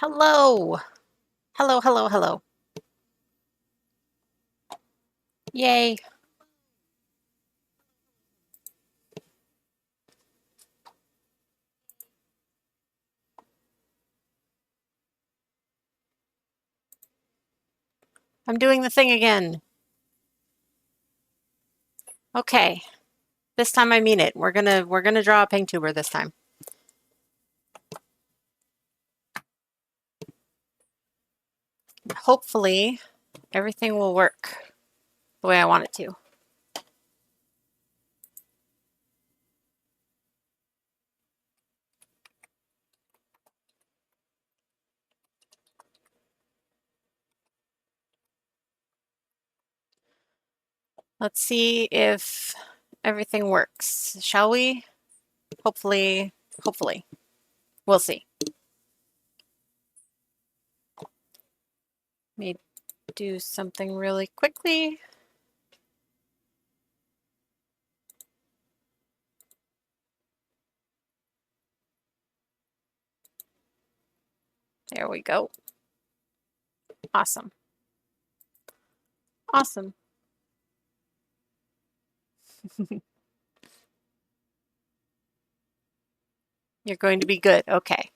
Hello. Hello, hello, hello. Yay. I'm doing the thing again. Okay. This time I mean it. We're gonna draw a PNGtuber this time. Hopefully everything will work the way I want it to. Let's see if everything works. Shall we? Hopefully. We'll see. Let me do something really quickly. There we go. Awesome. Awesome. You're going to be good. Okay.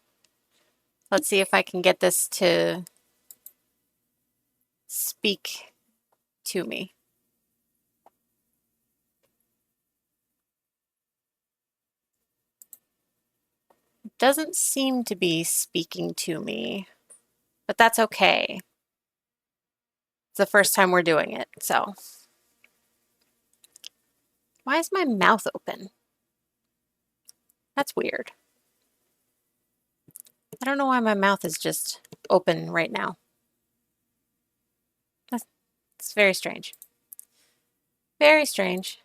Let's see if I can get this to speak to me. It doesn't seem to be speaking to me, but that's okay. It's the first time we're doing it, so. Why is my mouth open? That's weird. I don't know why my mouth is just open right now. It's very strange. Very strange.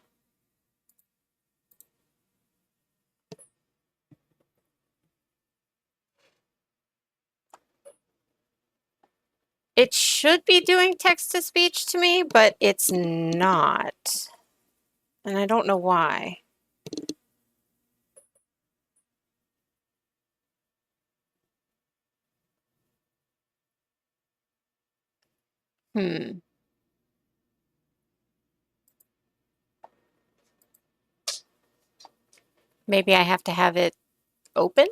It should be doing text-to-speech to me, but it's not. And I don't know why. Maybe I have to have it open?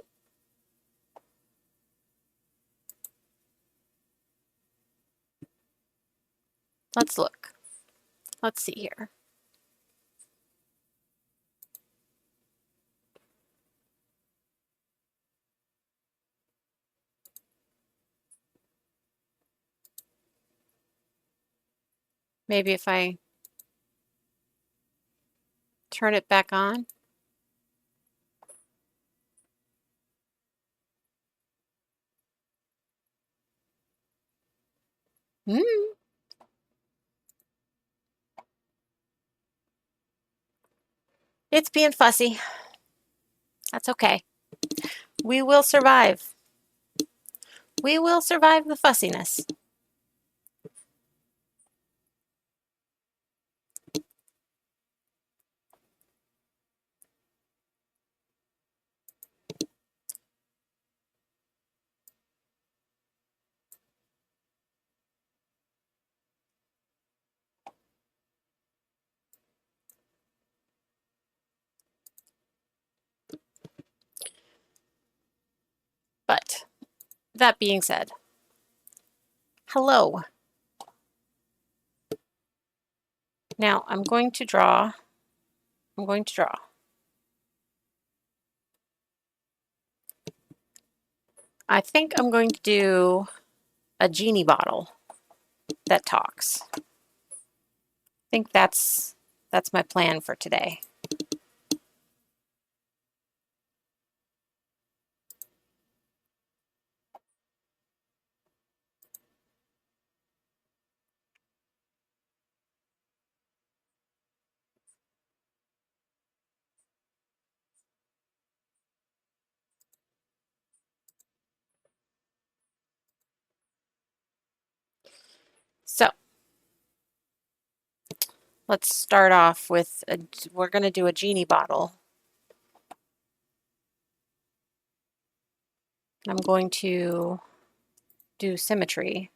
Let's look. Let's see here. Maybe if I turn it back on. It's being fussy. That's okay. We will survive. We will survive the fussiness. But that being said, hello. Now I'm going to draw. I think I'm going to do a Genie bottle that talks. I think that's my plan for today. So let's start off with, we're going to do a Genie bottle. I'm going to do symmetry,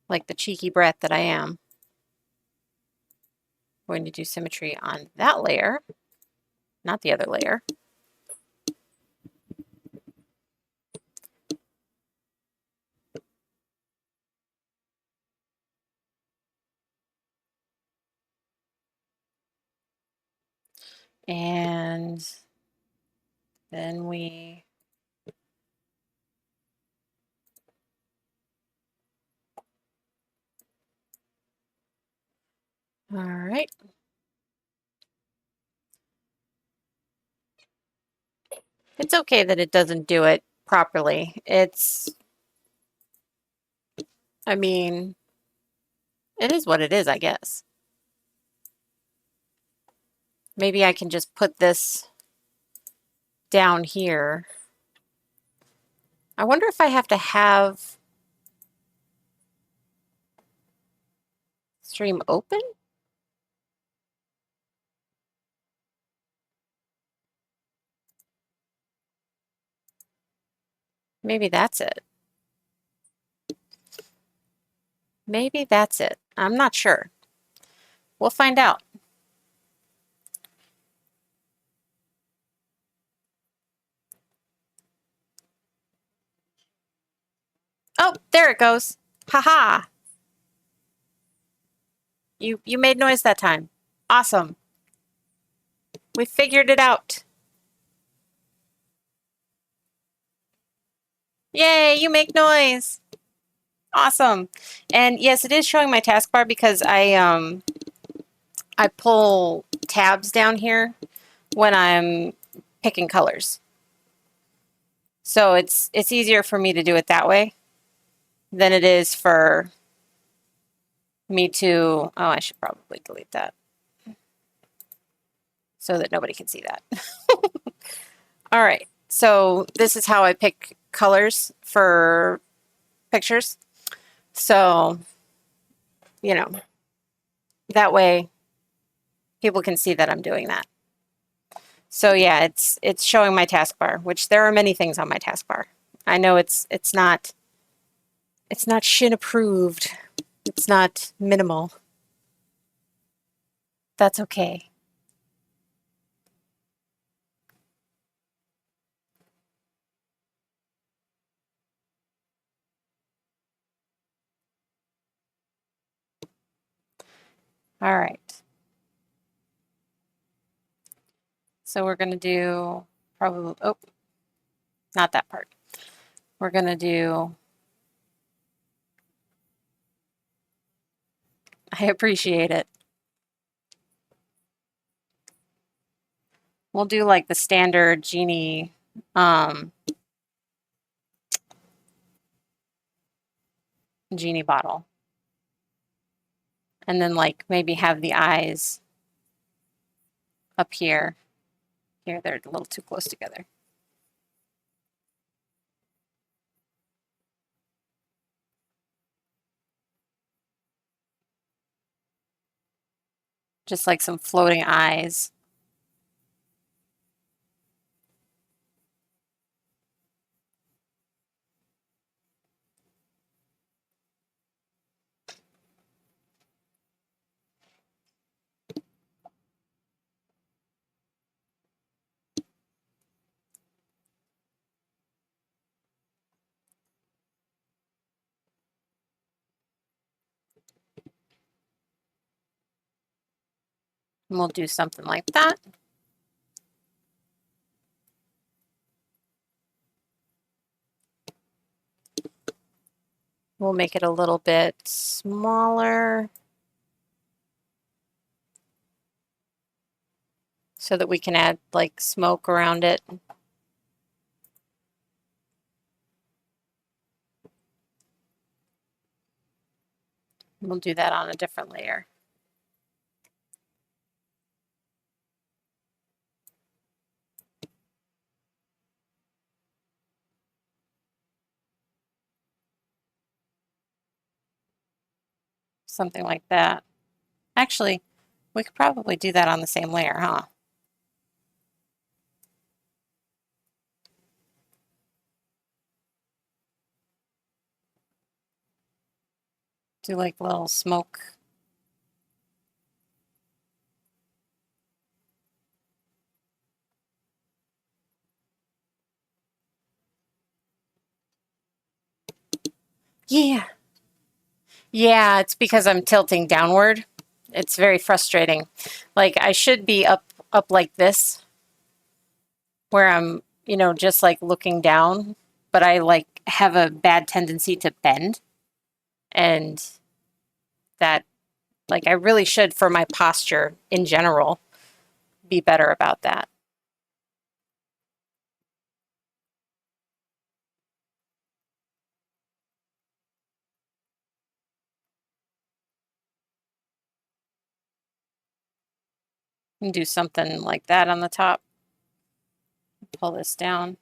like the cheeky brat that I am. I'm going to do symmetry on that layer, not the other layer. And then we all right. It's okay that it doesn't do it properly. I mean, it is what it is, I guess. Maybe I can just put this down here. I wonder if I have to have stream open? Maybe that's it. Maybe that's it. I'm not sure. We'll find out. Oh, there it goes. Haha. You made noise that time. Awesome. We figured it out. Yay, you make noise. Awesome. And yes, it is showing my taskbar because I pull tabs down here when I'm picking colors. So it's easier for me to do it that way than it is for me to, oh, I should probably delete that so that nobody can see that. All right, so this is how I pick colors for pictures. So, you know, that way people can see that I'm doing that. So yeah, it's showing my taskbar, which there are many things on my taskbar. I know it's not Shin approved. It's not minimal. That's okay. All right. So we're going to do probably, oh, not that part. We're going to do, I appreciate it. We'll do like the standard Genie Genie bottle. And then like maybe have the eyes up here. Here, they're a little too close together. Just like some floating eyes. And we'll do something like that. We'll make it a little bit smaller so that we can add like smoke around it. We'll do that on a different layer. Something like that. Actually, we could probably do that on the same layer, huh? Do like little smoke. Yeah. Yeah, it's because I'm tilting downward. It's very frustrating. Like I should be up like this where I'm, just like looking down, but I like have a bad tendency to bend and that like I really should for my posture in general be better about that. And do something like that on the top. Pull this down.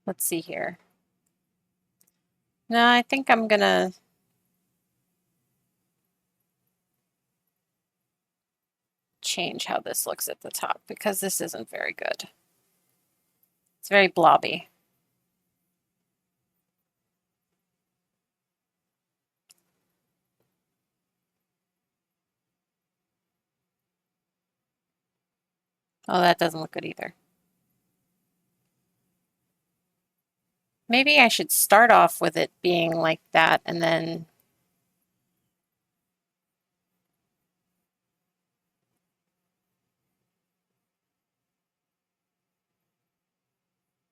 Let's see here. No, I think I'm gonna change how this looks at the top because this isn't very good. It's very blobby. Oh, that doesn't look good either. Maybe I should start off with it being like that and then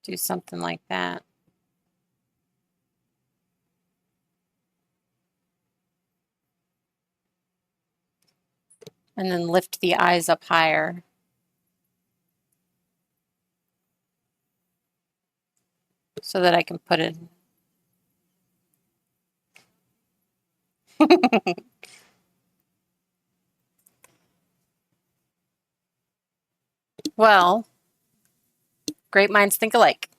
do something like that. And then lift the eyes up higher. So that I can put it. Well, great minds think alike.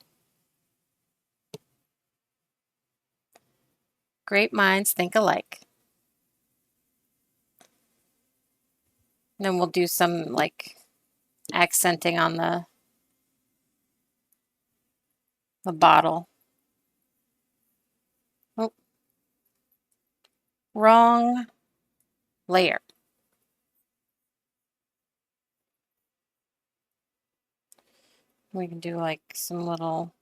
Great minds think alike. And then we'll do some like accenting on the bottle. Oh, wrong layer. We can do like some little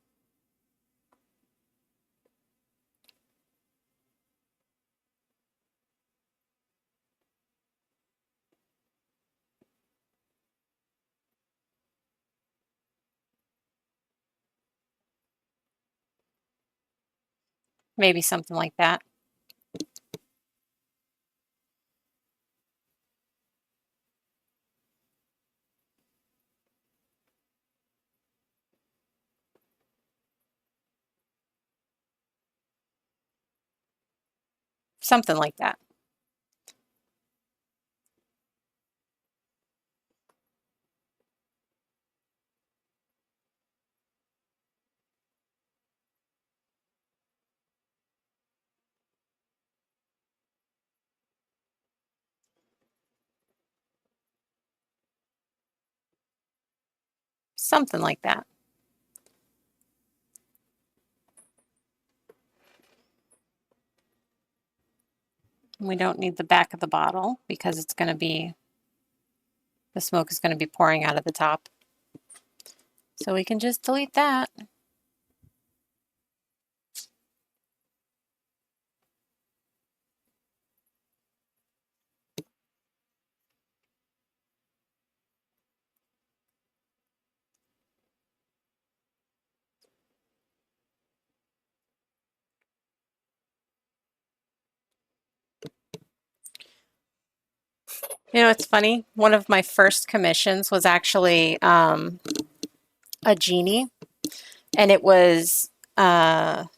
maybe something like that. Something like that. Something like that. We don't need the back of the bottle because it's going to be, the smoke is going to be pouring out of the top. So we can just delete that. It's funny. One of my first commissions was actually a genie, and it was the,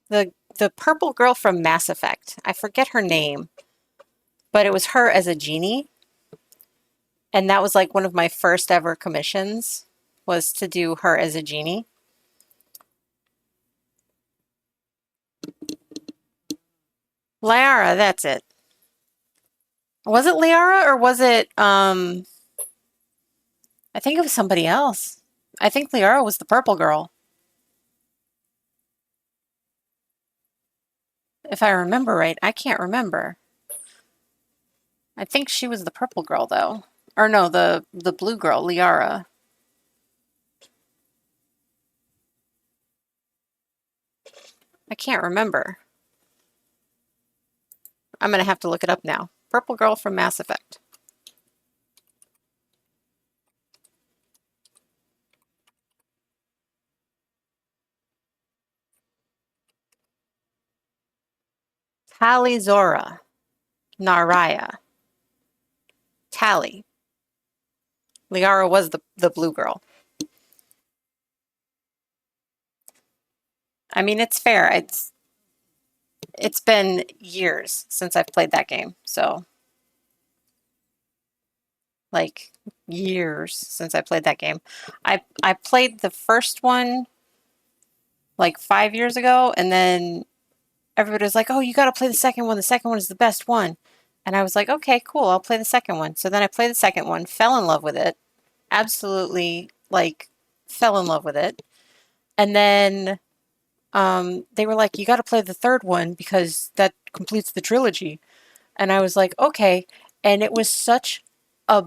the purple girl from Mass Effect. I forget her name, but it was her as a genie, and that was like one of my first ever commissions was to do her as a genie. Liara, that's it. Was it Liara or was it I think it was somebody else. I think Liara was the purple girl, if I remember right. I can't remember. I think she was the purple girl though. Or no, the blue girl, Liara. I can't remember. I'm gonna have to look it up now. Purple girl from Mass Effect. Talizora. Naraya. Tally. Liara was the blue girl. I mean, it's fair. It's been years since I've played that game, so like years since I played that game. I played the first one like 5 years ago, and then everybody was like, "Oh, you got to play the second one. The second one is the best one." And I was like, "Okay, cool. I'll play the second one." So then I played the second one, fell in love with it, absolutely like fell in love with it, and then they were like, "You got to play the third one because that completes the trilogy." And I was like, "Okay." And it was such a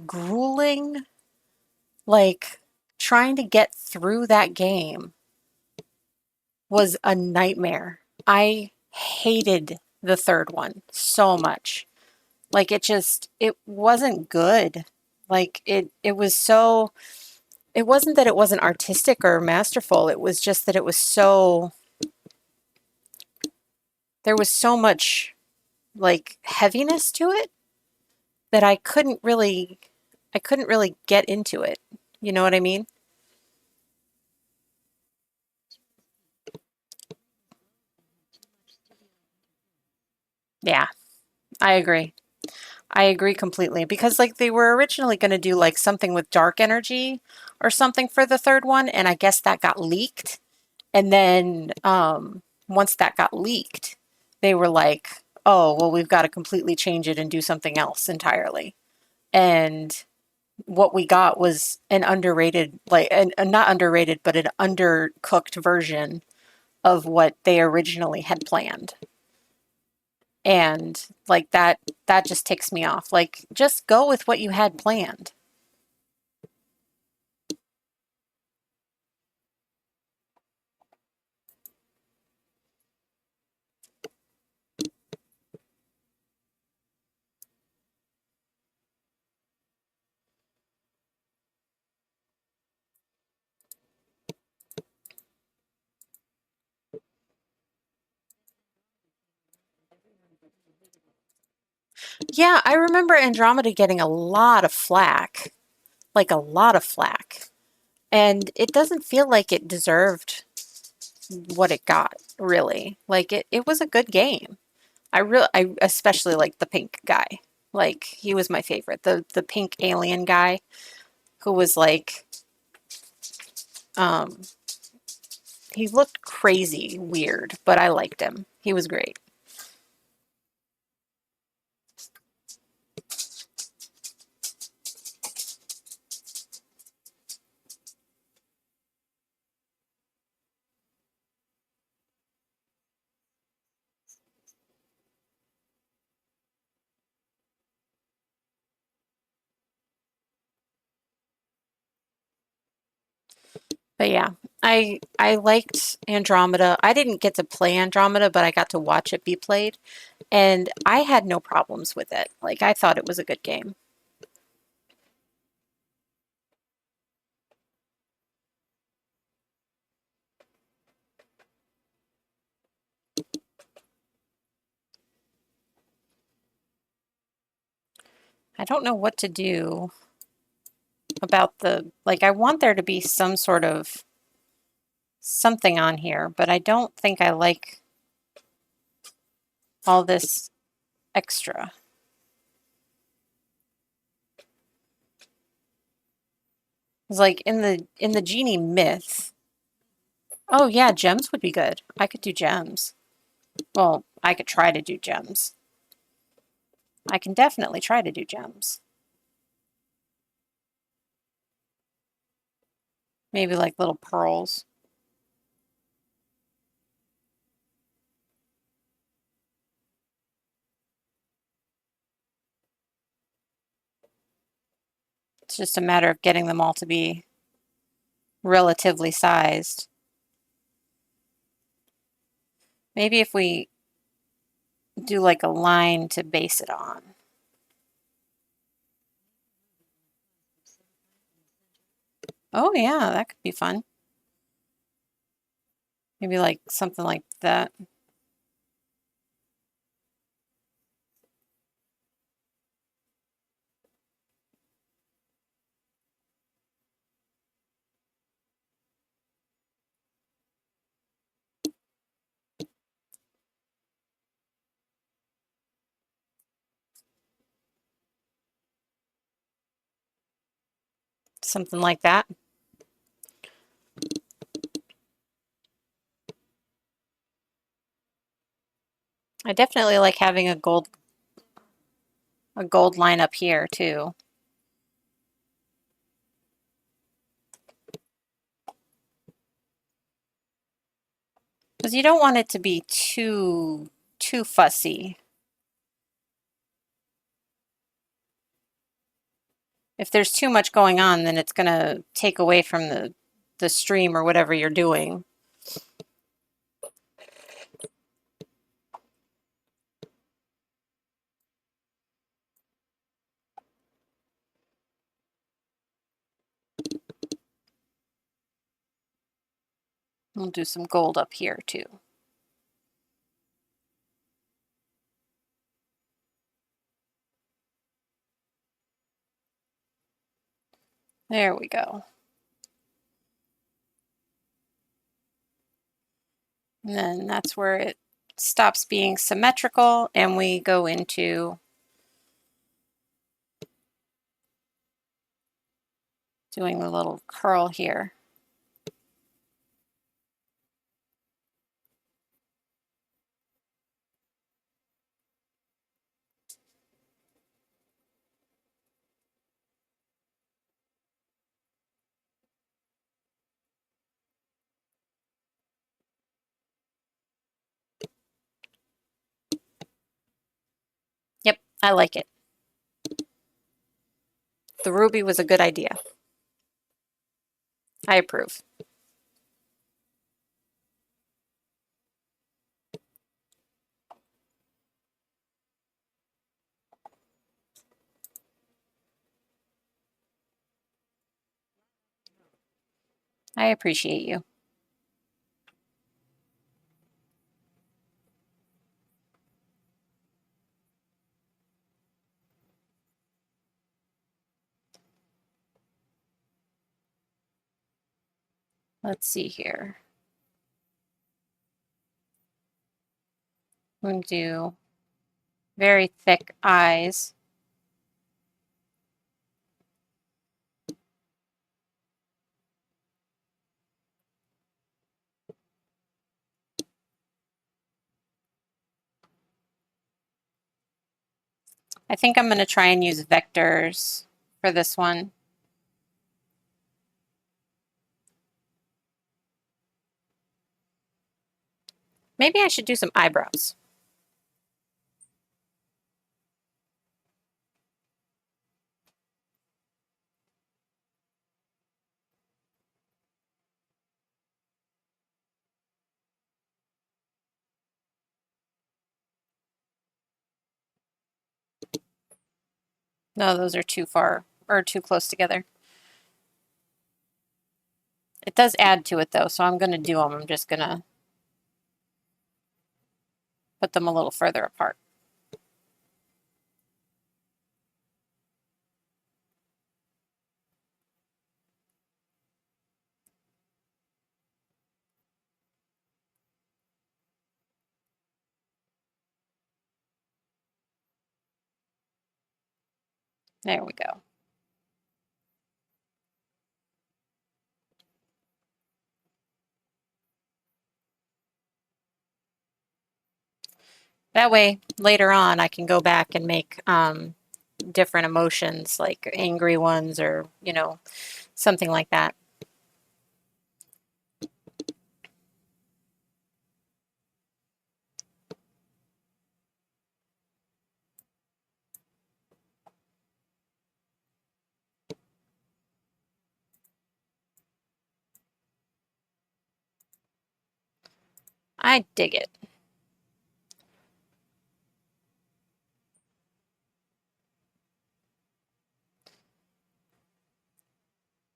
grueling, like, trying to get through that game was a nightmare. I hated the third one so much. Like, it wasn't good. Like, it was so, it wasn't that it wasn't artistic or masterful. It was just that it was so, there was so much, like, heaviness to it that I couldn't really get into it. You know what I mean? Yeah, I agree. I agree completely because like they were originally going to do like something with dark energy or something for the third one, and I guess that got leaked. And then once that got leaked, they were like, "Oh, well, we've got to completely change it and do something else entirely." And what we got was an underrated, like, an not underrated, but an undercooked version of what they originally had planned. And like that just ticks me off. Like just go with what you had planned. Yeah, I remember Andromeda getting a lot of flack, like a lot of flack. And it doesn't feel like it deserved what it got, really. Like it was a good game. I especially like the pink guy. Like he was my favorite. The pink alien guy who was like um he looked crazy weird, but I liked him. He was great. But yeah, I liked Andromeda. I didn't get to play Andromeda, but I got to watch it be played, and I had no problems with it. Like I thought it was a good game. I don't know what to do about the like I want there to be some sort of something on here, but I don't think I like all this extra. It's like in the Genie myth. Oh yeah, gems would be good. I could do gems. Well, I could try to do gems. I can definitely try to do gems. Maybe like little pearls. It's just a matter of getting them all to be relatively sized. Maybe if we do like a line to base it on. Oh yeah, that could be fun. Maybe like something like that. Something like that. I definitely like having a gold line up here too. Because you don't want it to be too fussy. If there's too much going on, then it's going to take away from the stream or whatever you're doing. We'll do some gold up here too. There we go. And then that's where it stops being symmetrical and we go into doing the little curl here. Yep, I like it. The ruby was a good idea. I approve. I appreciate you. Let's see here. I'm going to do very thick eyes. I think I'm going to try and use vectors for this one. Maybe I should do some eyebrows. No, those are too far or too close together. It does add to it though, so I'm going to do them. I'm just going to put them a little further apart. There we go. That way, later on, I can go back and make different emotions, like angry ones or, something like that. I dig it.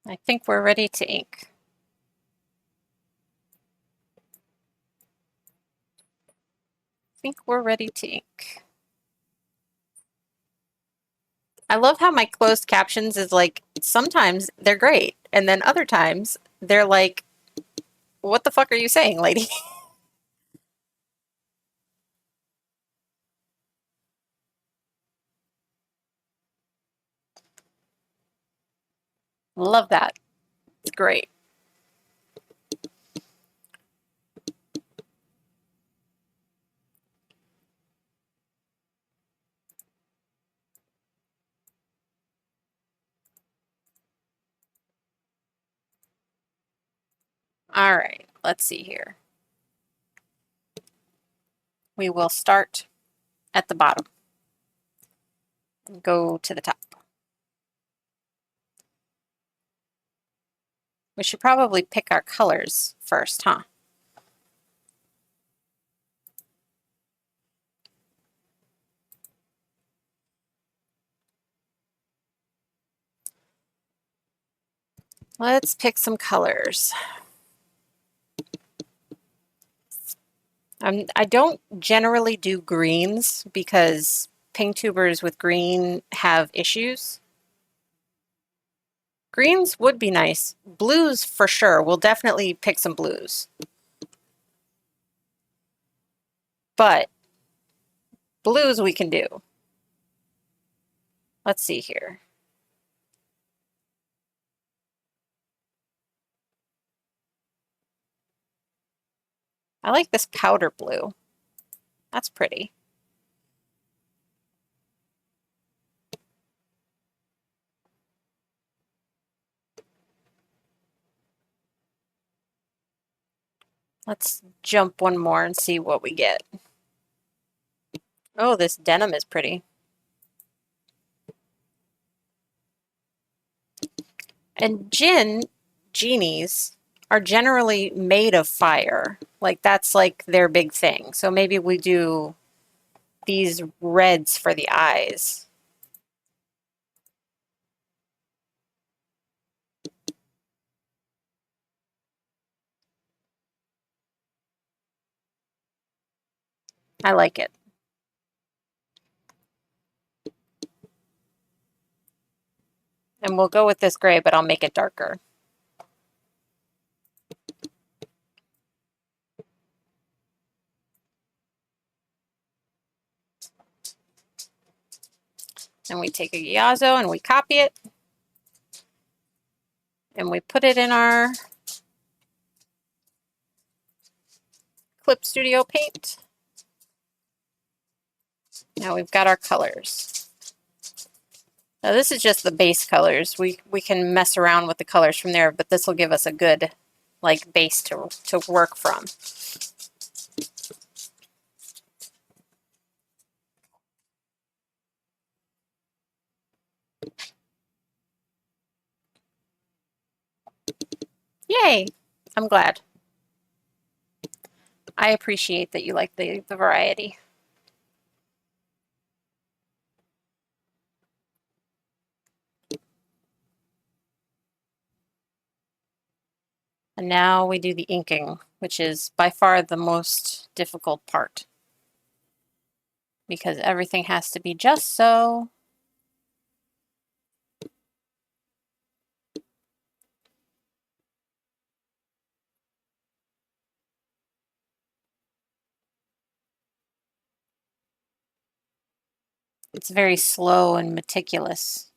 I think we're ready to ink. I think we're ready to ink. I love how my closed captions is like, sometimes they're great, and then other times they're like, what the fuck are you saying, lady? Love that. It's great. All right, let's see here. We will start at the bottom and go to the top. We should probably pick our colors first, huh? Let's pick some colors. I don't generally do greens because PNGtubers with green have issues. Greens would be nice. Blues for sure. We'll definitely pick some blues. But blues we can do. Let's see here. I like this powder blue. That's pretty. Let's jump one more and see what we get. Oh, this denim is pretty. And genies are generally made of fire. Like that's like their big thing. So maybe we do these reds for the eyes. I like it. And we'll go with this gray, but I'll make it darker. And we take a Yazo and we copy it. And we put it in our Clip Studio Paint. Now we've got our colors. Now this is just the base colors. We can mess around with the colors from there, but this will give us a good like base to work from. Yay! I'm glad. I appreciate that you like the variety. And now we do the inking, which is by far the most difficult part because everything has to be just so. It's very slow and meticulous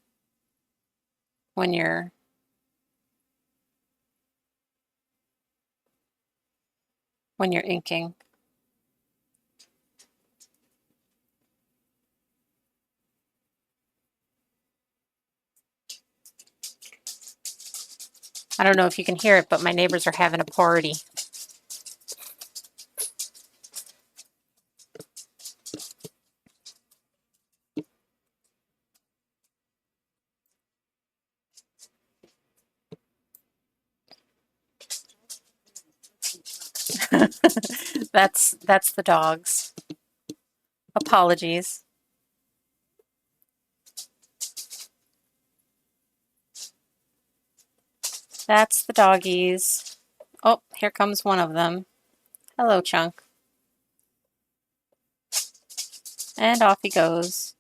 when you're inking. I don't know if you can hear it, but my neighbors are having a party. That's the dogs. Apologies. That's the doggies. Oh, here comes one of them. Hello, Chunk. And off he goes.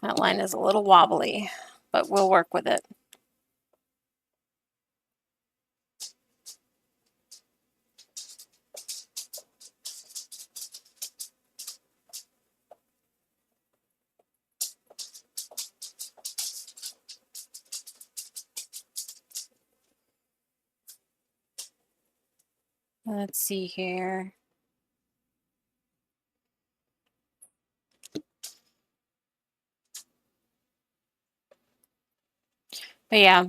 That line is a little wobbly, but we'll work with it. Let's see here. But yeah,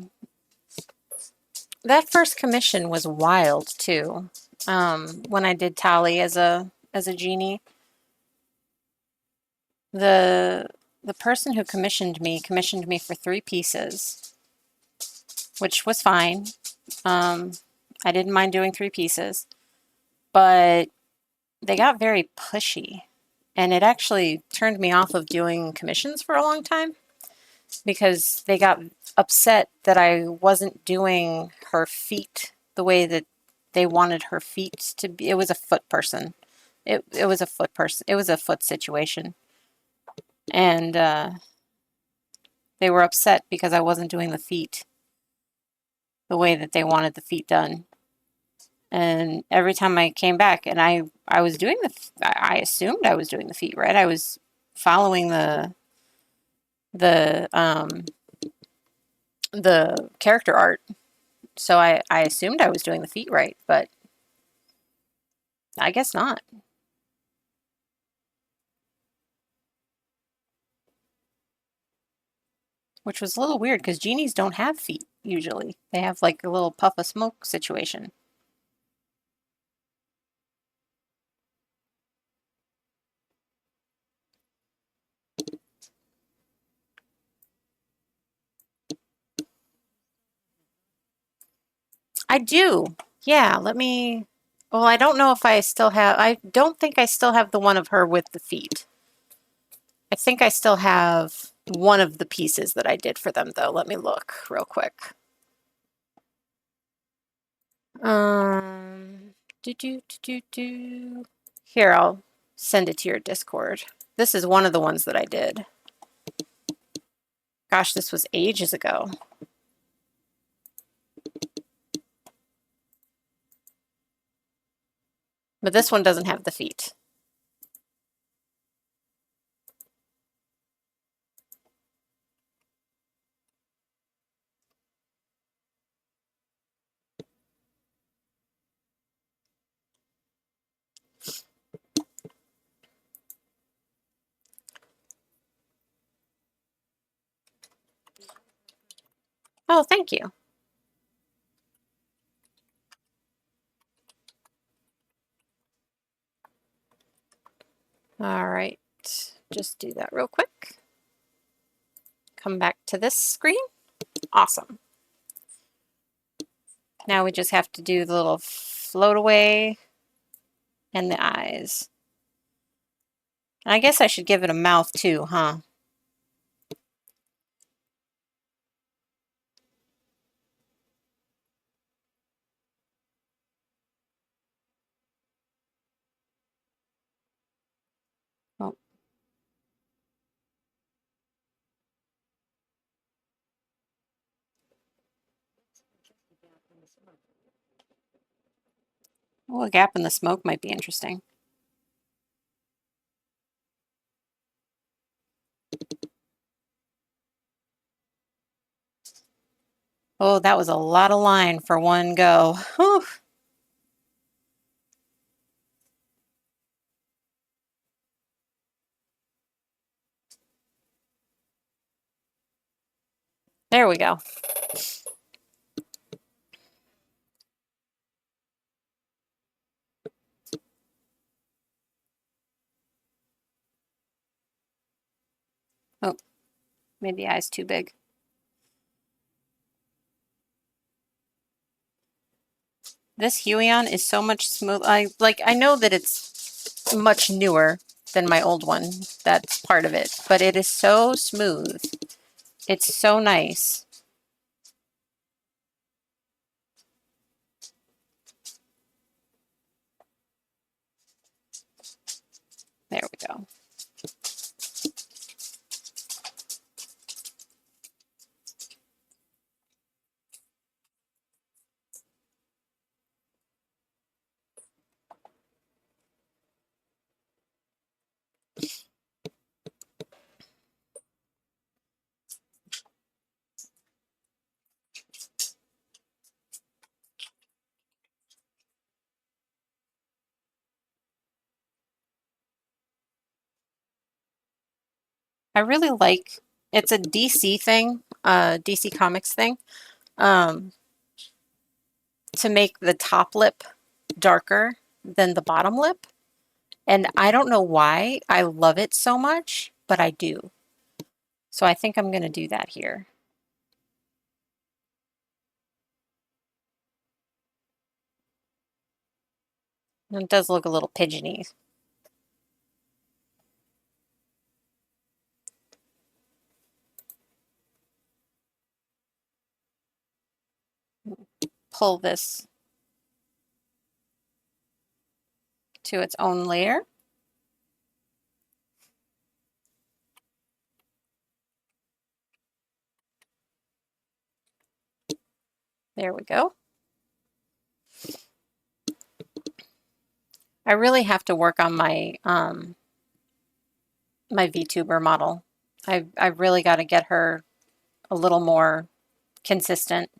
that first commission was wild too. When I did Tally as a genie, the person who commissioned me for 3 pieces, which was fine. I didn't mind doing 3 pieces, but they got very pushy, and it actually turned me off of doing commissions for a long time because they got upset that I wasn't doing her feet the way that they wanted her feet to be. It was a foot person. It was a foot person. It was a foot situation. And they were upset because I wasn't doing the feet the way that they wanted the feet done. And every time I came back, and I was doing I assumed I was doing the feet right. I was following the character art, so I assumed I was doing the feet right, but I guess not. Which was a little weird because genies don't have feet usually. They have like a little puff of smoke situation. I do. Yeah, let me. Well, I don't know if I still have. I don't think I still have the one of her with the feet. I think I still have one of the pieces that I did for them, though. Let me look real quick. Um, do. Here, I'll send it to your Discord. This is one of the ones that I did. Gosh, this was ages ago. But this one doesn't have the feet. Oh, thank you. All right, just do that real quick. Come back to this screen. Awesome. Now we just have to do the little float away and the eyes. And I guess I should give it a mouth too, huh? Oh. Oh, a gap in the smoke might be interesting. Oh, that was a lot of line for one go. Whew. There we go. Oh, maybe the eye's too big. This Huion is so much smooth. I know that it's much newer than my old one. That's part of it, but it is so smooth. It's so nice. There we go. I really like, it's a DC thing, DC Comics thing, um, to make the top lip darker than the bottom lip. And I don't know why I love it so much, but I do. So I think I'm going to do that here. It does look a little pigeony. Pull this to its own layer. There we go. I really have to work on my my VTuber model. I've really got to get her a little more consistent.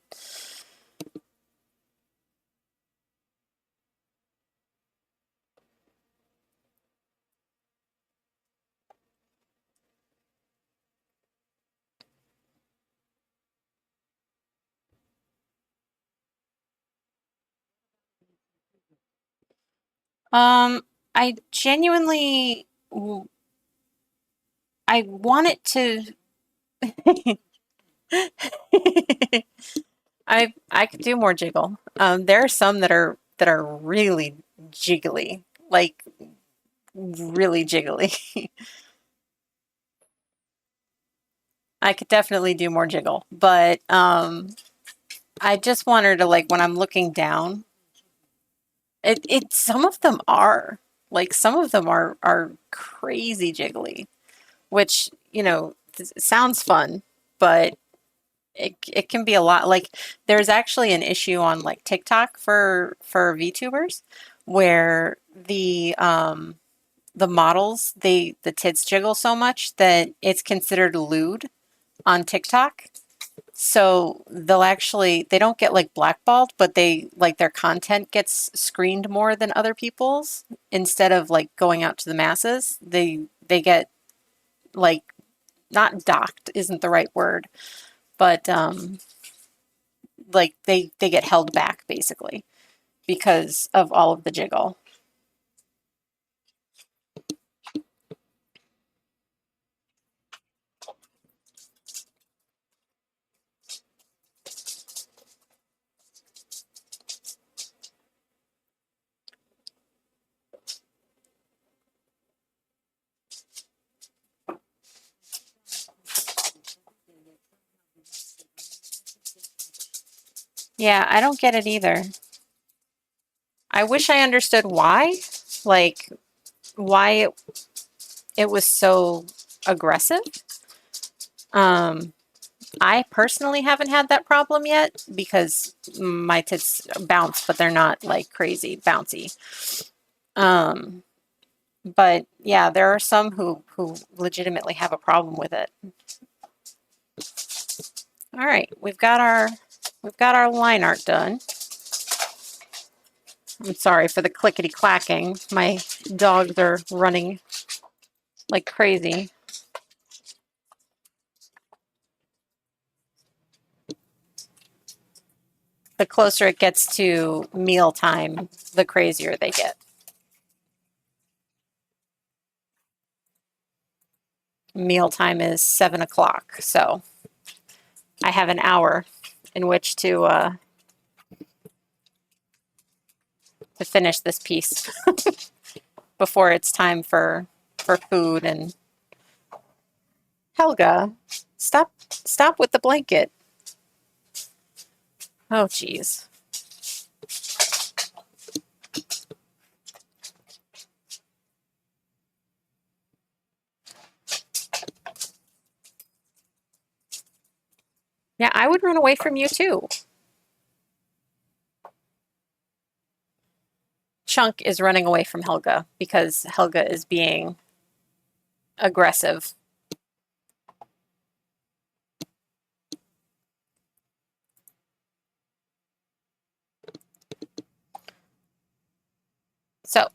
I genuinely, I want it to. I could do more jiggle. There are some that are really jiggly, like really jiggly. I could definitely do more jiggle, but I just want her to, like, when I'm looking down, it some of them are like, some of them are crazy jiggly, which, you know, sounds fun, but it can be a lot. Like, there's actually an issue on like TikTok for VTubers where the models, the tits jiggle so much that it's considered lewd on TikTok. So they don't get like blackballed, but they, like, their content gets screened more than other people's. Instead of like going out to the masses, they get, like, not docked isn't the right word, but like they get held back basically because of all of the jiggle. Yeah, I don't get it either. I wish I understood why, like, why it was so aggressive. Um, I personally haven't had that problem yet because my tits bounce, but they're not like crazy bouncy. Um, but yeah, there are some who legitimately have a problem with it. All right, we've got our line art done. I'm sorry for the clickety clacking. My dogs are running like crazy. the closer it gets to mealtime, the crazier they get. Mealtime is 7 o'clock, so I have an hour in which to finish this piece before it's time for food. And Helga, stop with the blanket. Oh, geez. Yeah, I would run away from you too. Chunk is running away from Helga because Helga is being aggressive. So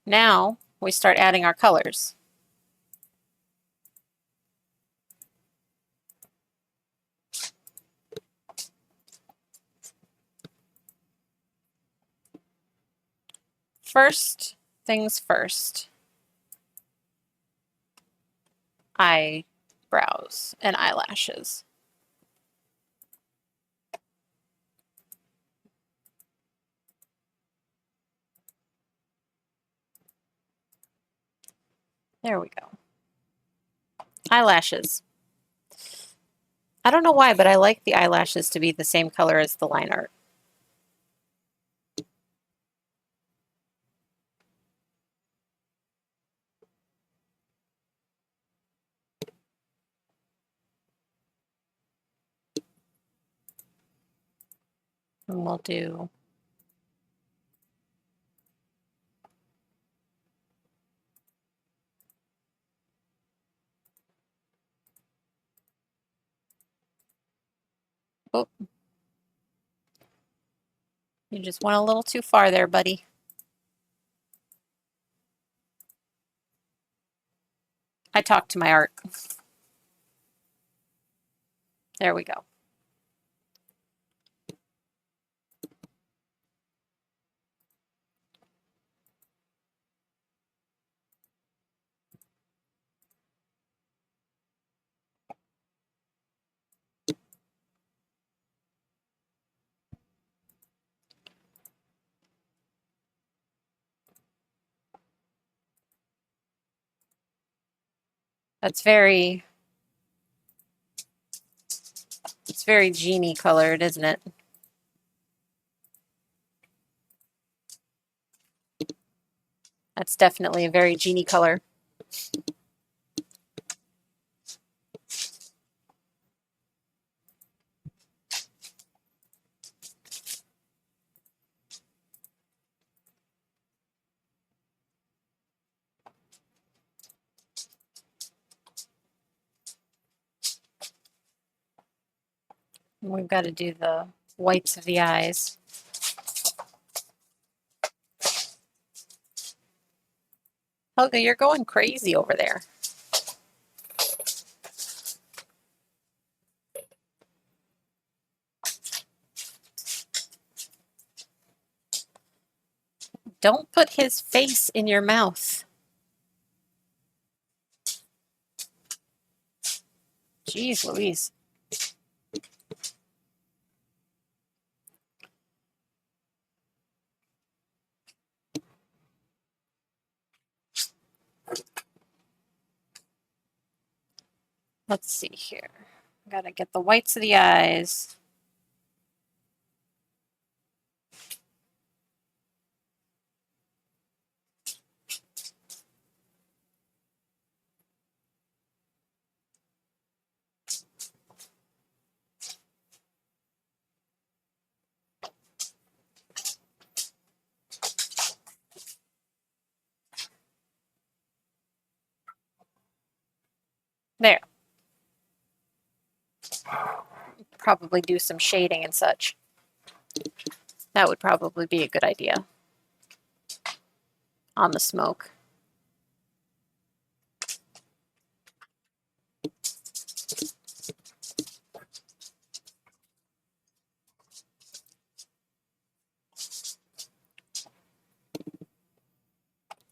now we start adding our colors. First things first, eyebrows and eyelashes. There we go. Eyelashes. I don't know why, but I like the eyelashes to be the same color as the line art. And we'll do oh, you just went a little too far there, buddy. I talked to my art. There we go. That's very, it's very Genie colored, isn't it? That's definitely a very Genie color. And we've got to do the whites of the eyes. Helga, you're going crazy over there. Don't put his face in your mouth. Jeez Louise. Let's see here. Gotta get the whites of the eyes. There. Probably do some shading and such. That would probably be a good idea on the smoke.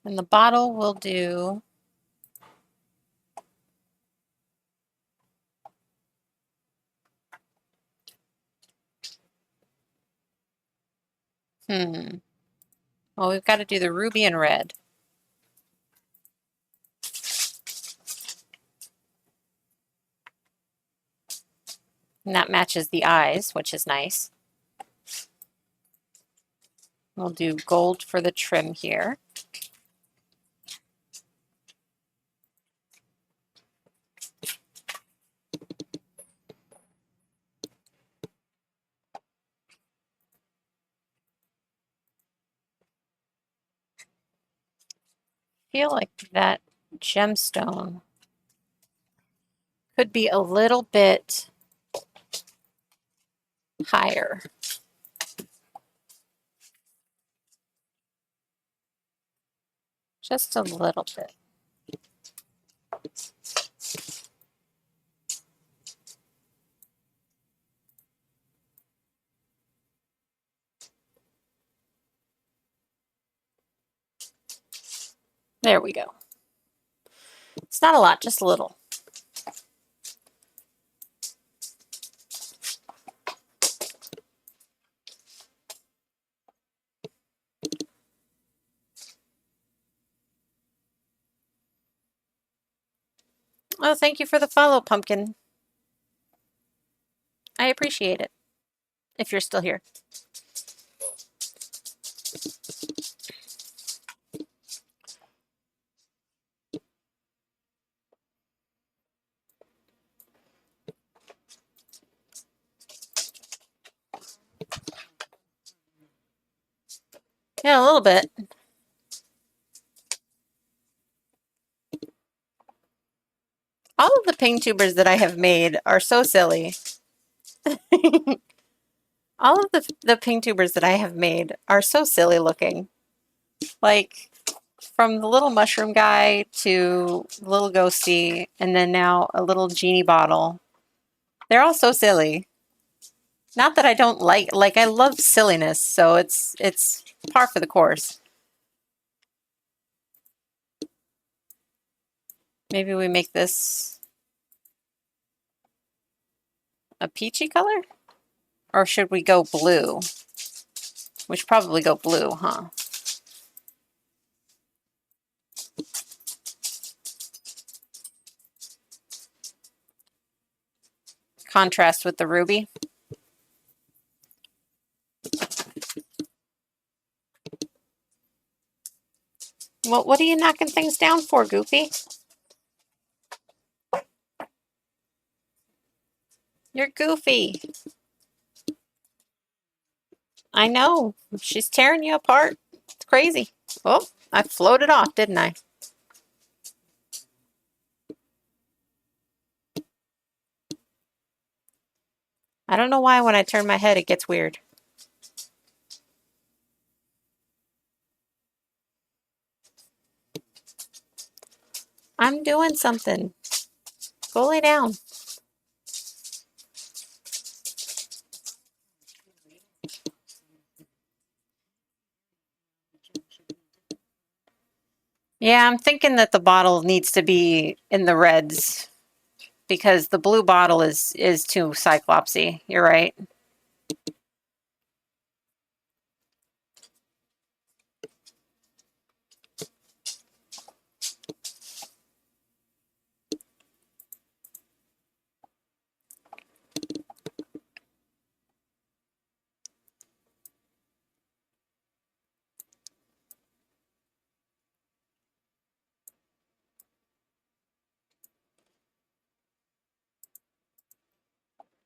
And the bottle will do well, we've got to do the ruby and red. And that matches the eyes, which is nice. We'll do gold for the trim here. Feel like that gemstone could be a little bit higher. Just a little bit. There we go. It's not a lot, just a little. Oh, thank you for the follow, Pumpkin. I appreciate it, if you're still here. Yeah, a little bit. All of the PNGtubers that I have made are so silly. All of the PNGtubers that I have made are so silly looking. Like, from the little mushroom guy to little ghosty, and then now a little genie bottle. They're all so silly. Not that I don't like I love silliness, so it's par for the course. Maybe we make this a peachy color? Or should we go blue? We should probably go blue, huh? Contrast with the ruby. Well, what are you knocking things down for, Goofy? You're goofy. I know. She's tearing you apart. It's crazy. Oh, I floated off, didn't I? I don't know why when I turn my head it gets weird. I'm doing something. Go lay down. Yeah, I'm thinking that the bottle needs to be in the reds because the blue bottle is too cyclopsy. You're right.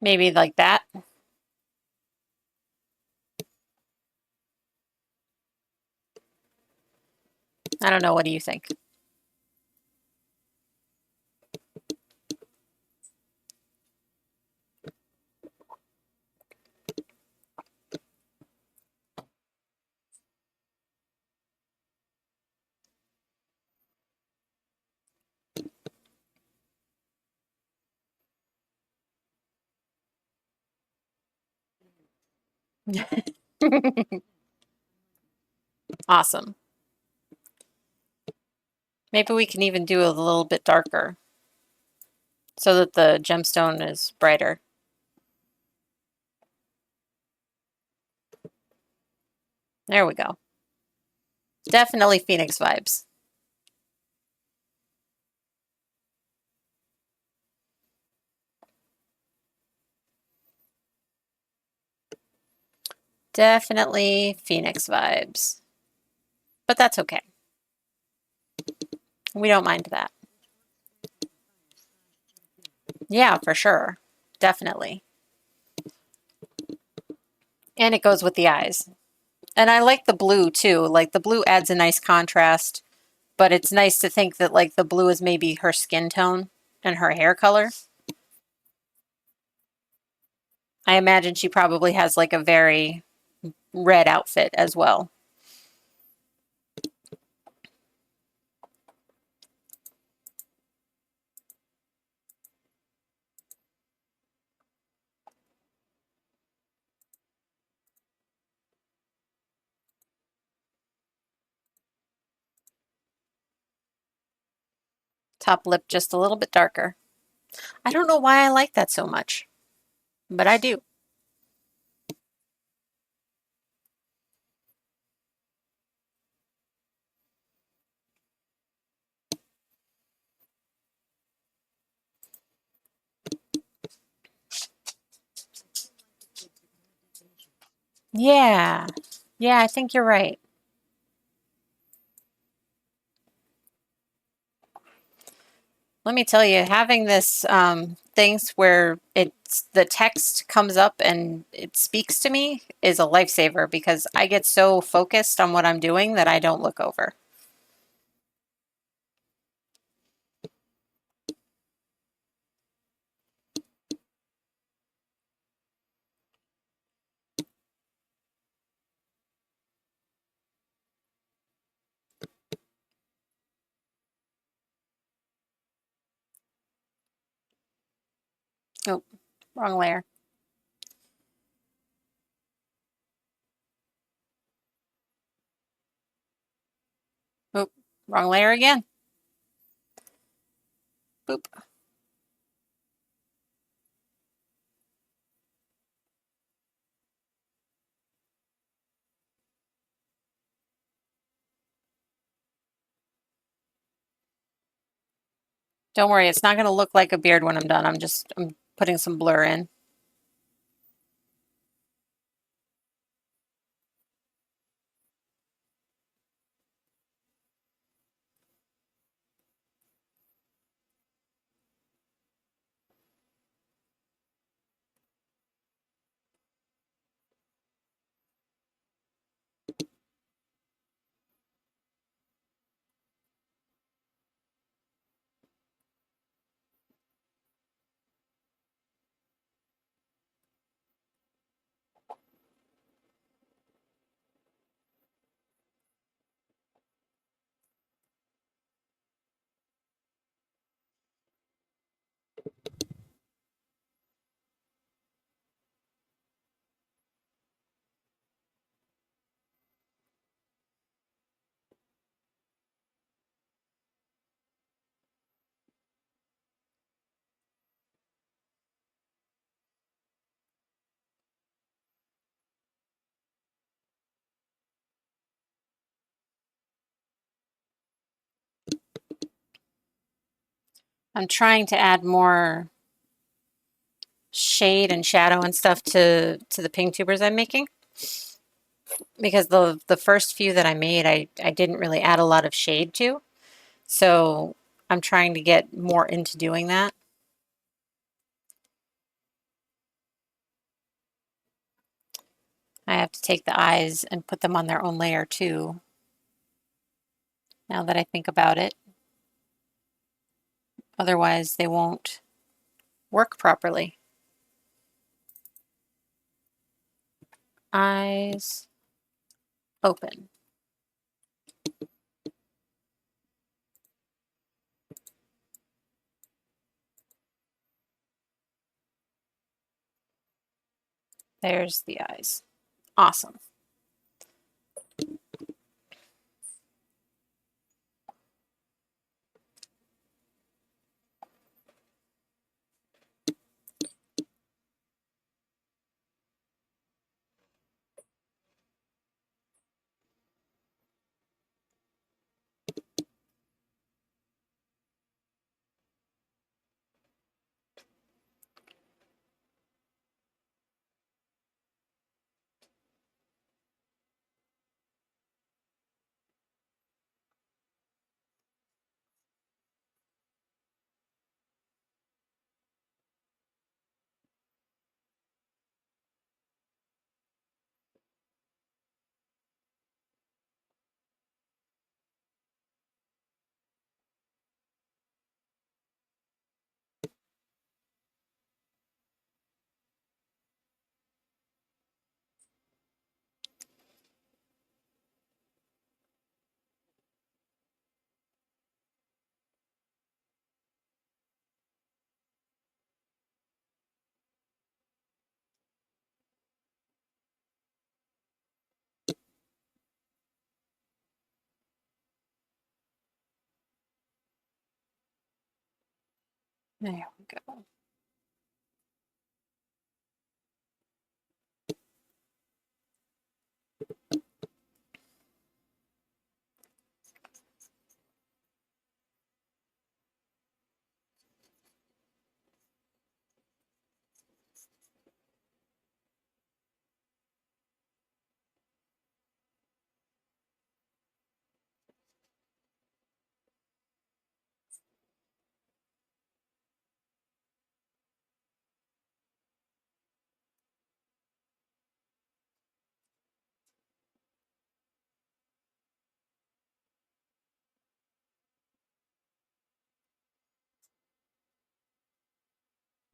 Maybe like that. I don't know. What do you think? Awesome. Maybe we can even do a little bit darker so that the gemstone is brighter. There we go. Definitely Phoenix vibes. Definitely Phoenix vibes. But that's okay. We don't mind that. Yeah, for sure. Definitely. And it goes with the eyes. And I like the blue too. Like the blue adds a nice contrast, but it's nice to think that like the blue is maybe her skin tone and her hair color. I imagine she probably has like a very red outfit as well. Top lip just a little bit darker. I don't know why I like that so much, but I do. Yeah. Yeah, I think you're right. Let me tell you, having this things where it's the text comes up and it speaks to me is a lifesaver because I get so focused on what I'm doing that I don't look over. Oh, wrong layer. Oh, wrong layer again. Boop. Don't worry, it's not going to look like a beard when I'm done. I'm putting some blur in. I'm trying to add more shade and shadow and stuff to the PNGtubers I'm making because the first few that I made I didn't really add a lot of shade to. So I'm trying to get more into doing that. I have to take the eyes and put them on their own layer too, now that I think about it. Otherwise, they won't work properly. Eyes open. There's the eyes. Awesome. There we go.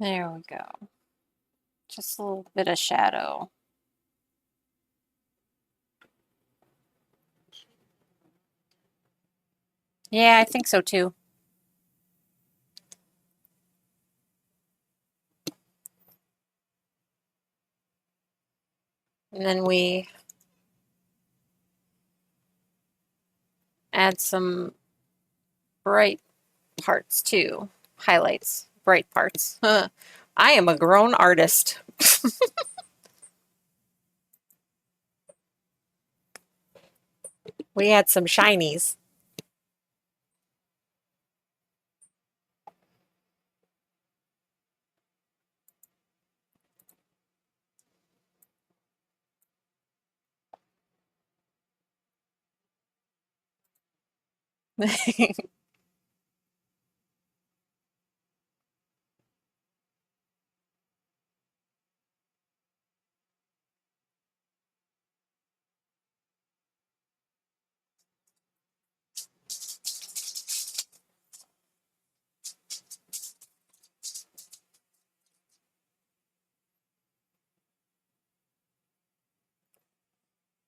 There we go. Just a little bit of shadow. Yeah, I think so too. And then we add some bright parts too. Highlights, bright parts. I am a grown artist. We had some shinies.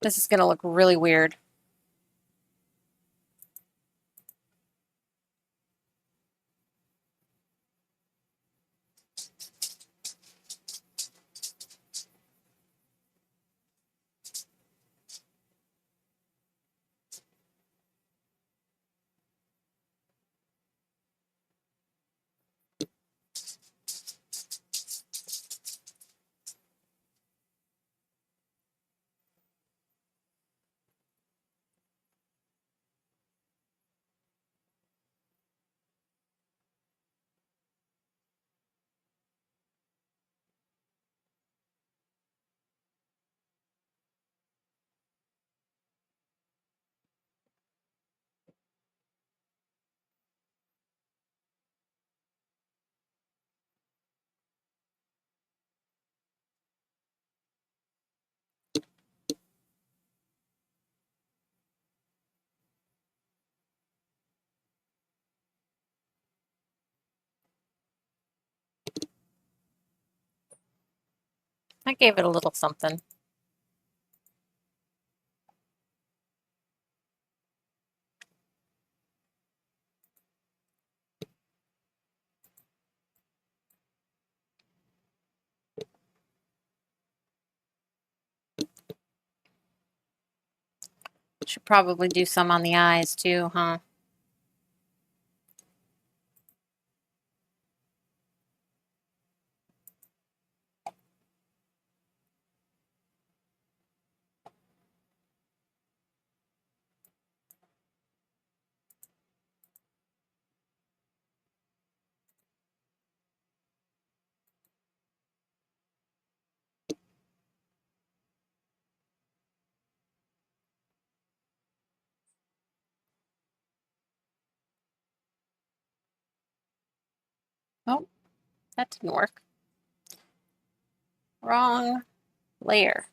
This is going to look really weird. I gave it a little something. Should probably do some on the eyes too, huh? Oh, that didn't work. Wrong layer.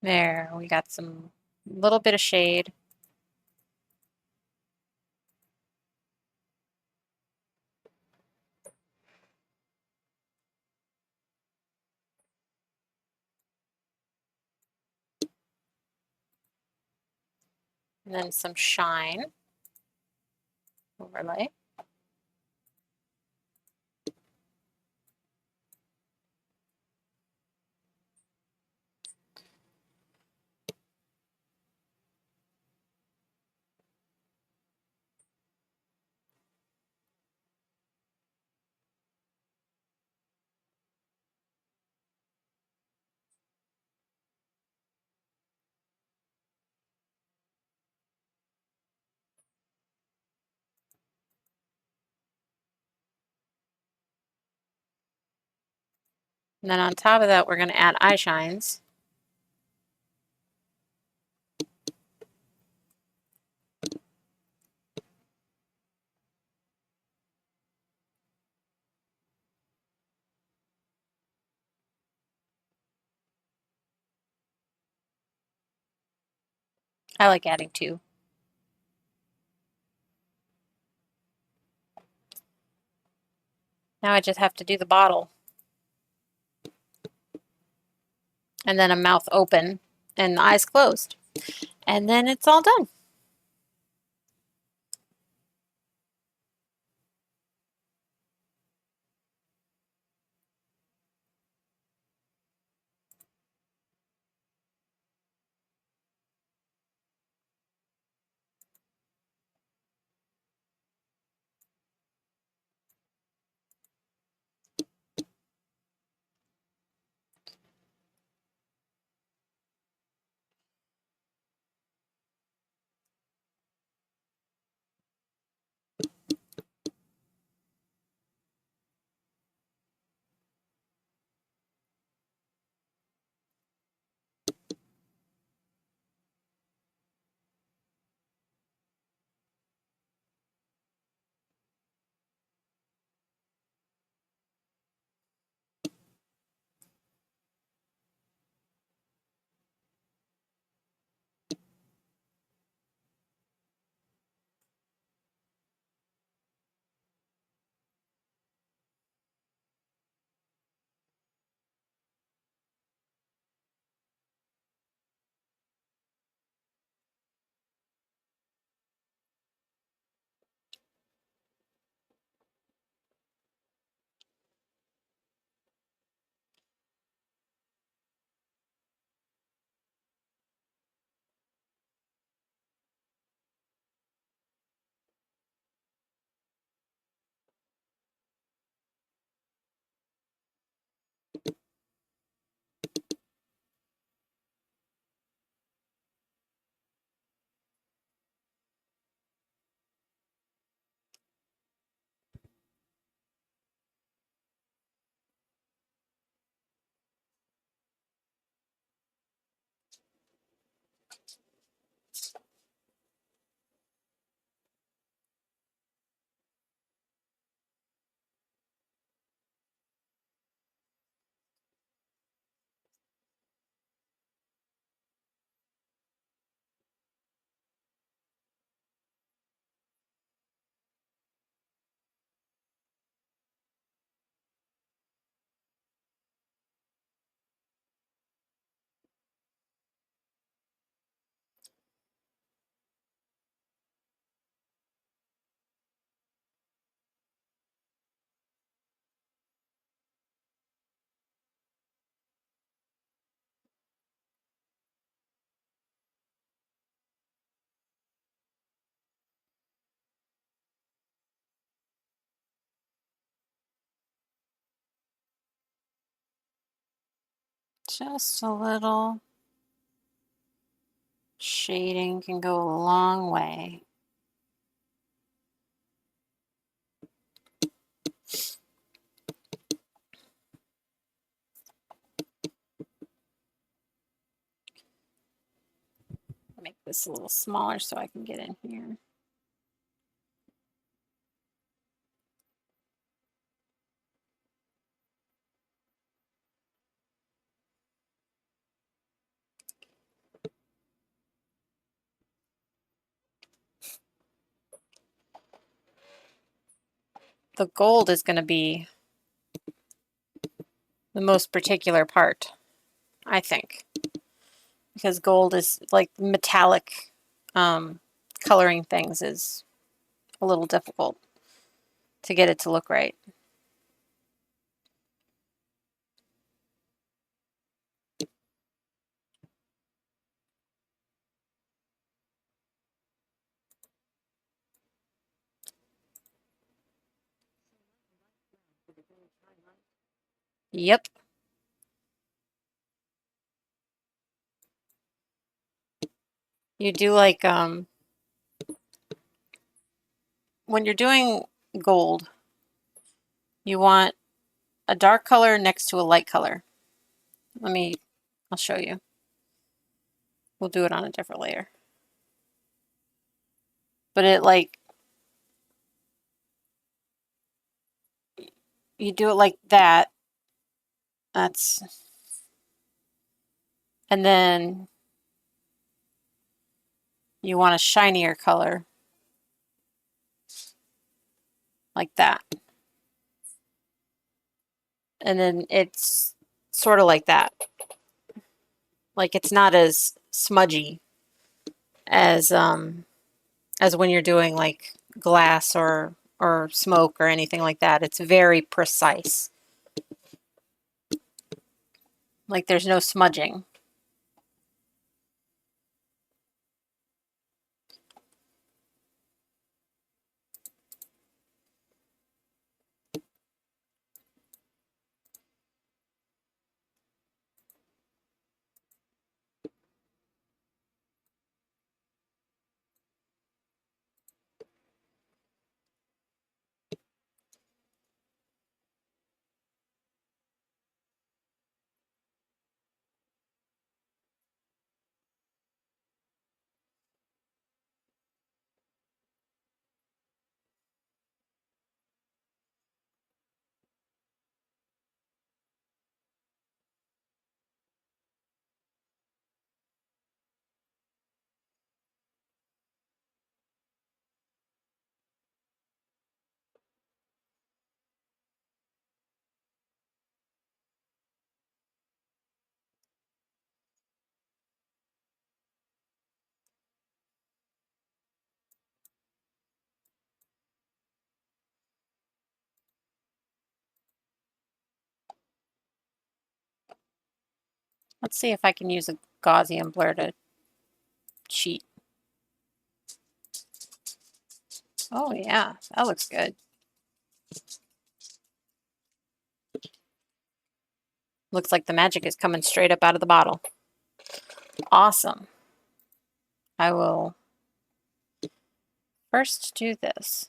There, we got some little bit of shade. And then some shine overlay. And then on top of that, we're going to add eye shines. I like adding two. Now I just have to do the bottle. And then a mouth open and the eyes closed. And then it's all done. Just a little shading can go a long way. Make this a little smaller so I can get in here. the gold is going to be the most particular part, I think, because gold is like metallic coloring things is a little difficult to get it to look right. Yep. You do like when you're doing gold, you want a dark color next to a light color. I'll show you. We'll do it on a different layer. But it like, you do it like that. And then you want a shinier color like that. And then it's sort of like that. Like it's not as smudgy as when you're doing like glass or smoke or anything like that. It's very precise. Like there's no smudging. Let's see if I can use a Gaussian blur to cheat. Oh yeah, that looks good. Looks like the magic is coming straight up out of the bottle. Awesome. I will first do this.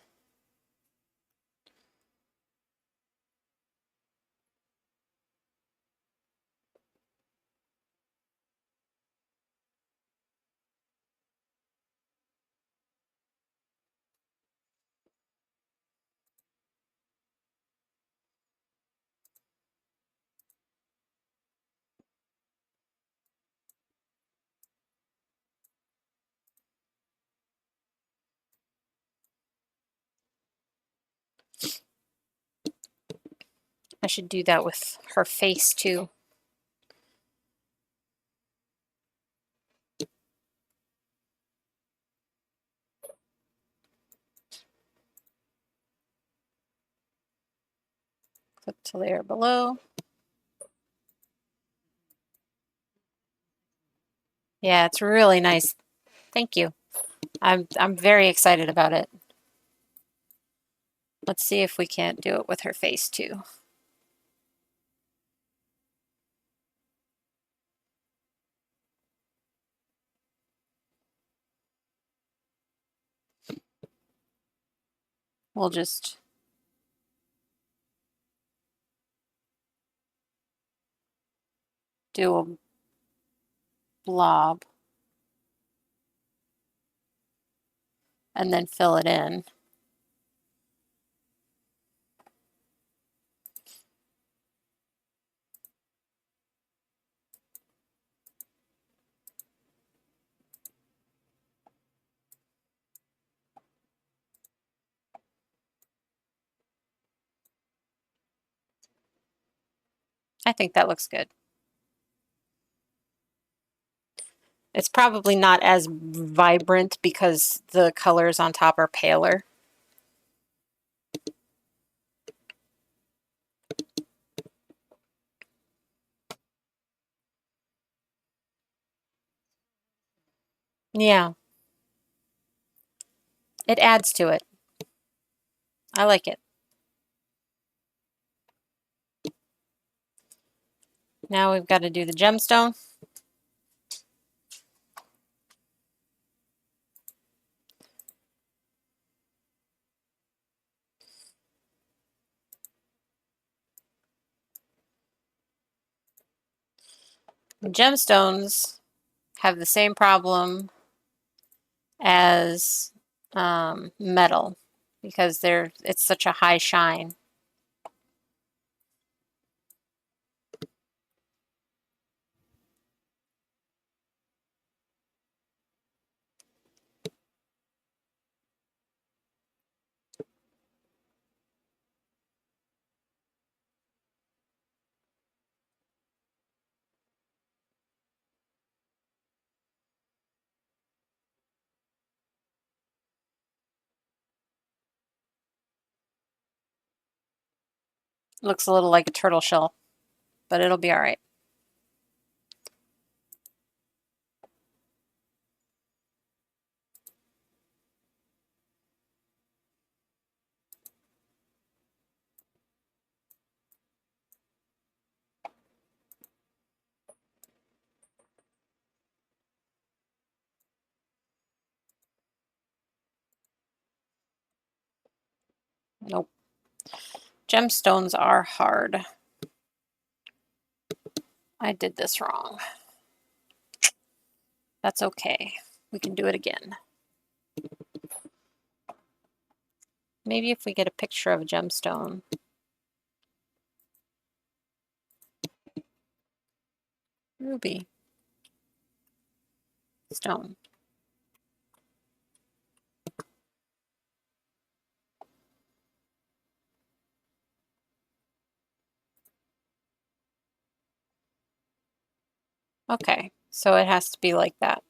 I should do that with her face too. Click to layer below. Yeah, it's really nice. Thank you. I'm very excited about it. Let's see if we can't do it with her face too. We'll just do a blob and then fill it in. I think that looks good. It's probably not as vibrant because the colors on top are paler. Yeah, it adds to it. I like it. Now we've got to do the gemstone. Gemstones have the same problem as metal because it's such a high shine. Looks a little like a turtle shell, but it'll be all right. Nope. Gemstones are hard. I did this wrong. That's okay. We can do it again. Maybe if we get a picture of a gemstone. Ruby. Stone. Okay, so it has to be like that.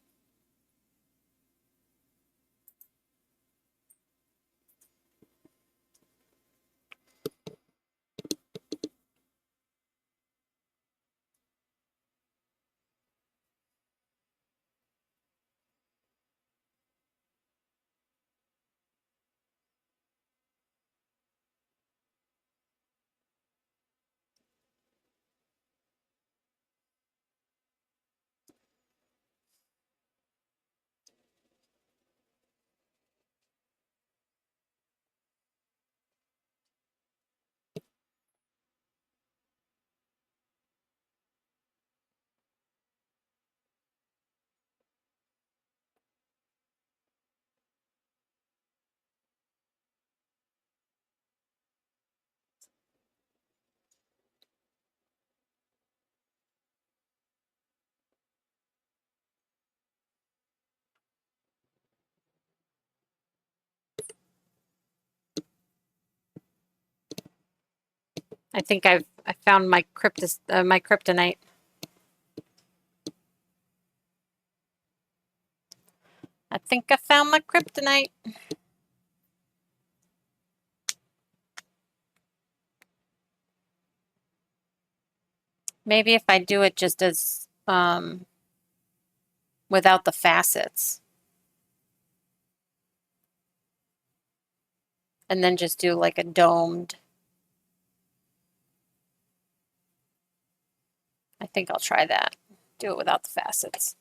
I think I found my my kryptonite. I think I found my kryptonite. Maybe if I do it just as without the facets, and then just do like a domed. I think I'll try that. Do it without the facets.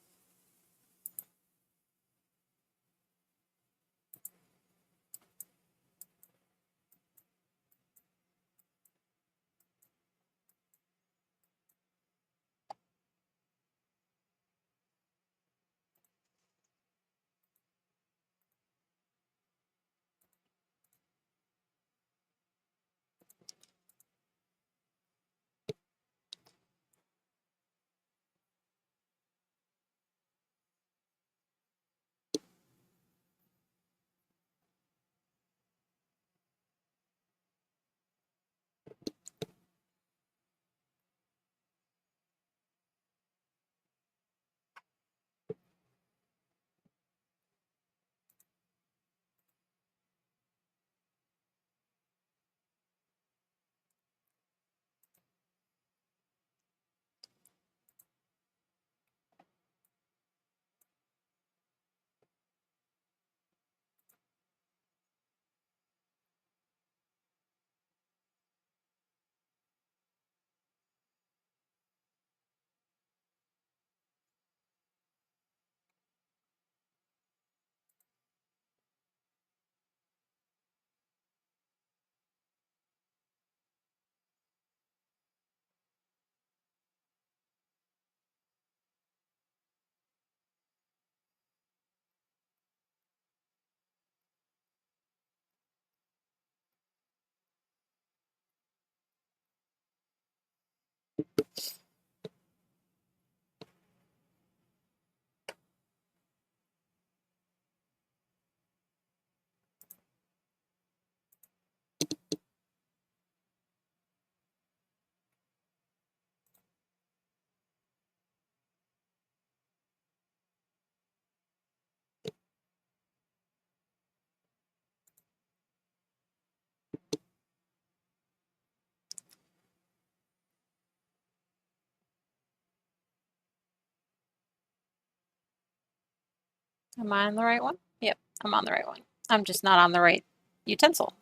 Am I on the right one? Yep, I'm on the right one. I'm just not on the right utensil.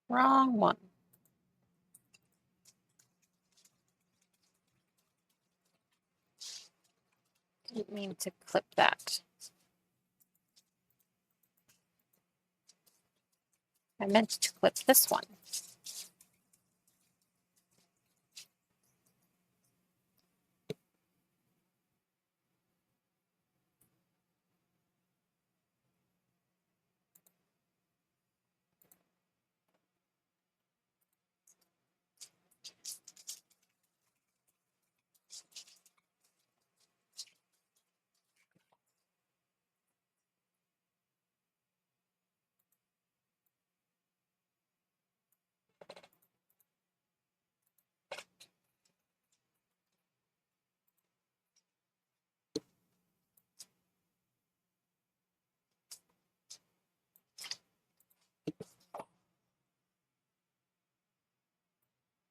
Wrong one. Didn't mean to clip that. I meant to clip this one.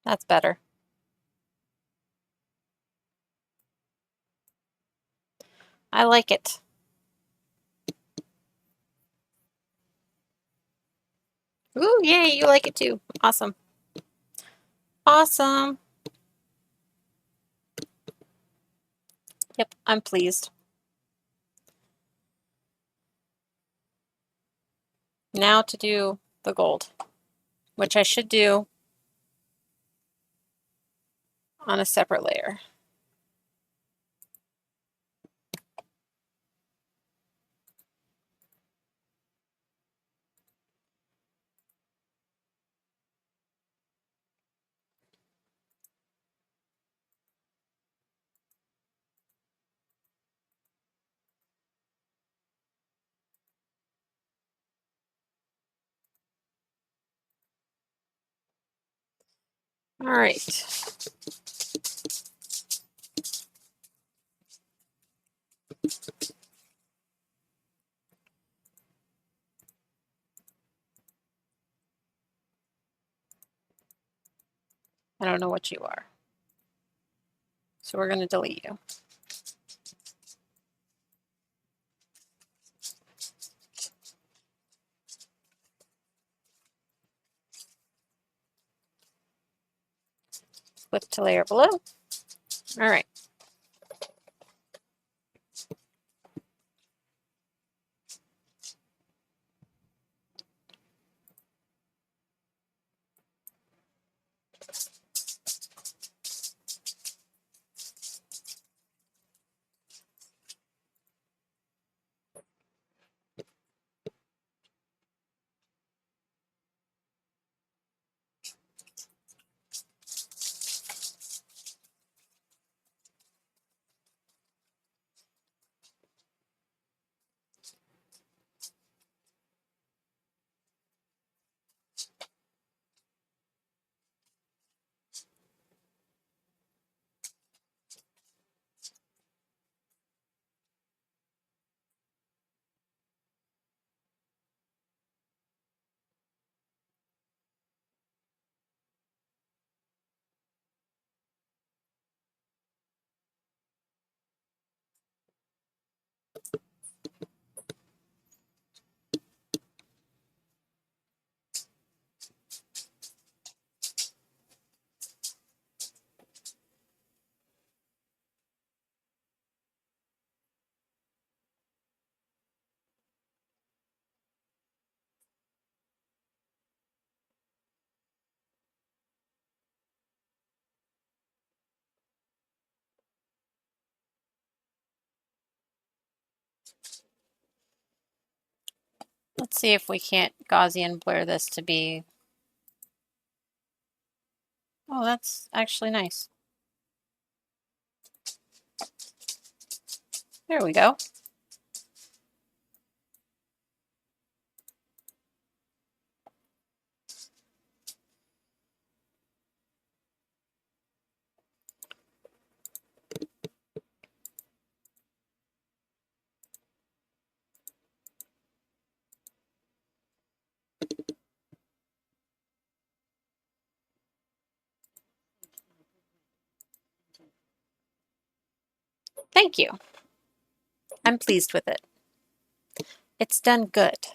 That's better. I like it. Ooh, yay, you like it too. Awesome. Awesome. Yep, I'm pleased. Now to do the gold, which I should do on a separate layer. All right. I don't know what you are. So we're going to delete you. Flip to layer below. All right. Let's see if we can't Gaussian blur this to be. Oh, that's actually nice. There we go. Thank you. I'm pleased with it. It's done good.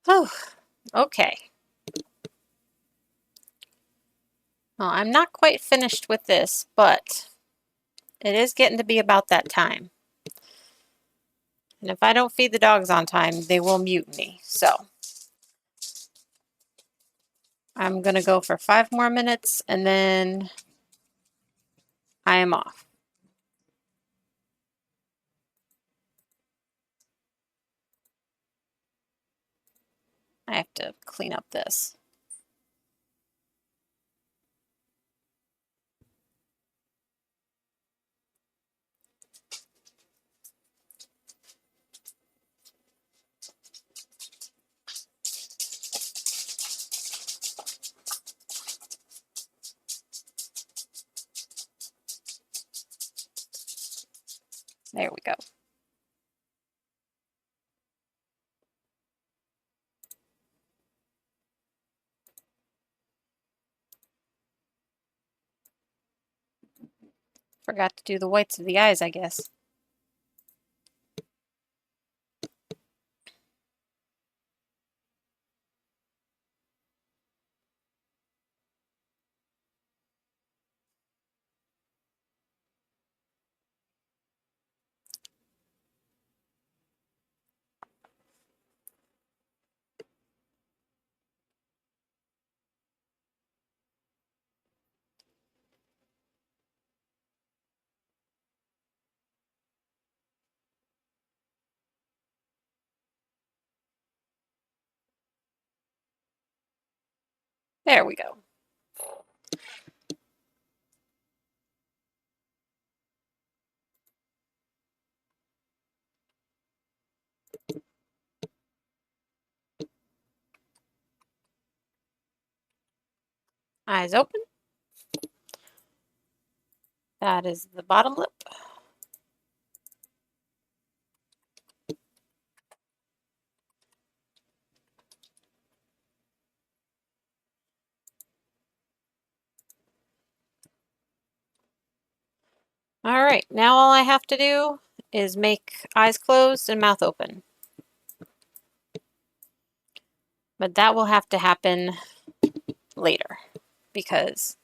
Oh, okay. Well, I'm not quite finished with this, but it is getting to be about that time. And if I don't feed the dogs on time, they will mutiny. So I'm going to go for 5 more minutes and then I am off. I have to clean up this. There we go. Forgot to do the whites of the eyes, I guess. There we go. Eyes open. That is the bottom lip. All right, now all I have to do is make eyes closed and mouth open. But that will have to happen later because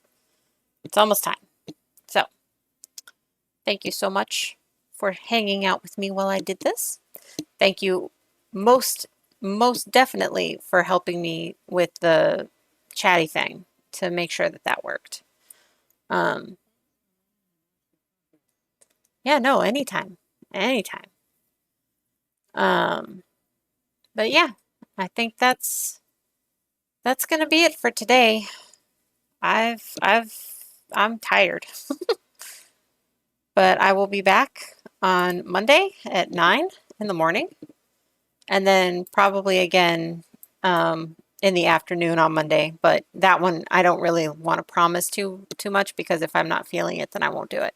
it's almost time. So, thank you so much for hanging out with me while I did this. Thank you most definitely for helping me with the chatty thing to make sure that that worked. Yeah, no, anytime. Anytime. But yeah, I think that's gonna be it for today. I'm tired. But I will be back on Monday at 9 in the morning, and then probably again in the afternoon on Monday. But that one I don't really want to promise too much because if I'm not feeling it, then I won't do it.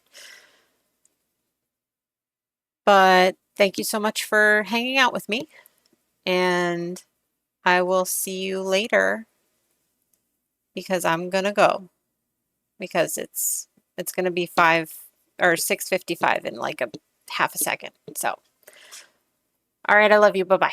But thank you so much for hanging out with me, and I will see you later because I'm gonna go because it's gonna be 5 or 6:55 in like a half a second. So, all right, I love you. Bye bye.